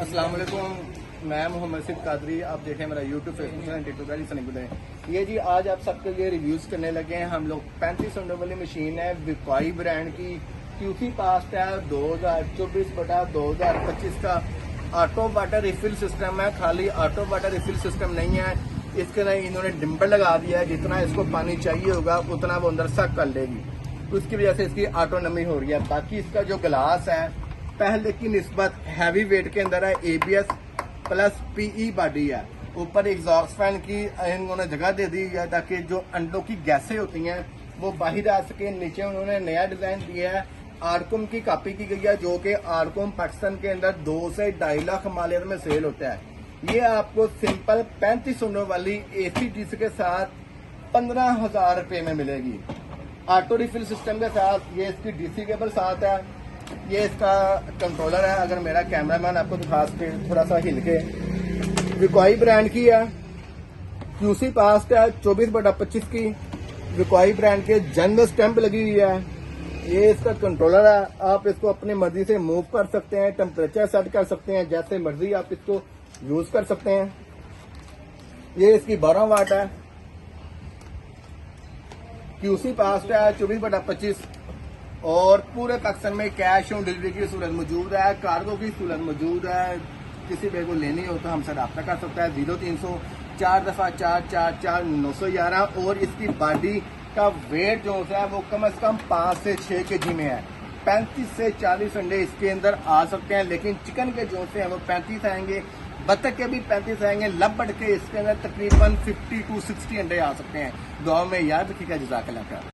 अस्सलाम वालेकुम, मैं मोहम्मद सिद्ध कादरी। आप देखें मेरा YouTube Facebook channel TikTok Sunny Budai. ये जी आज आप सबके लिए रिव्यूज करने लगे हैं हम लोग। 35 अंडर वाली मशीन है विकॉई ब्रांड की, क्यूसी पास्ट है 2024/2025 का। ऑटो वाटर रिफिल सिस्टम है, खाली ऑटो वाटर रिफिल सिस्टम नहीं है, इसके लिए इन्होंने डिम्पर लगा दिया है। जितना इसको पानी चाहिए होगा उतना वो अंदर सक कर लेगी, उसकी वजह से इसकी ऑटोनमी हो रही है। बाकी इसका जो ग्लास है पहले की निस्बत हैवी वेट के अंदर है, ABS प्लस PE बॉडी है। ऊपर एग्जॉस्ट फैन की इन्होंने जगह दे दी है ताकि जो अंडों की गैसें होती हैं वो बाहर आ सके। नीचे उन्होंने नया डिजाइन दिया है, आरकुम की कॉपी की गई है, जो कि आरकुम पाकिस्तान के अंदर 2 से 2.5 लाख मालियत में सेल होता है। ये आपको सिंपल 35 अंडों वाली AC/DC के साथ 15,000 रुपये में मिलेगी। ऑटो रिफिल सिस्टम के साथ ये इसकी DC केबल साथ है। ये इसका कंट्रोलर है, अगर मेरा कैमरामैन आपको दिखा सके थोड़ा सा हिल के। विकॉई ब्रांड की है, QC पास्ट है 24/25 की। विकॉई ब्रांड के जनरल स्टैंप लगी हुई है। ये इसका कंट्रोलर है, आप इसको अपनी मर्जी से मूव कर सकते हैं, टेम्परेचर सेट कर सकते हैं, जैसे मर्जी आप इसको यूज कर सकते हैं। ये इसकी 12 वाट है, QC पास्ट है 24/25 और पूरे पाकिस्तान में कैश ऑन डिलीवरी की सहूलत मौजूद है, कार्गो की सहूलत मौजूद है। किसी पे को लेनी हो तो हमसे रब्ता कर सकता है 0300 4 911। और इसकी बॉडी का वेट जो होता है वो कम से कम 5 से 6 kg में है। 35 से 40 अंडे इसके अंदर आ सकते हैं, लेकिन चिकन के जो हैं वो 35 आएंगे, बतख के भी 35 आएंगे। लबड़ के इसके अंदर तकरीबन 50 to 60 अंडे आ सकते हैं। दुआ में याद रखिएगा। जज़ाकल्लाह खैर।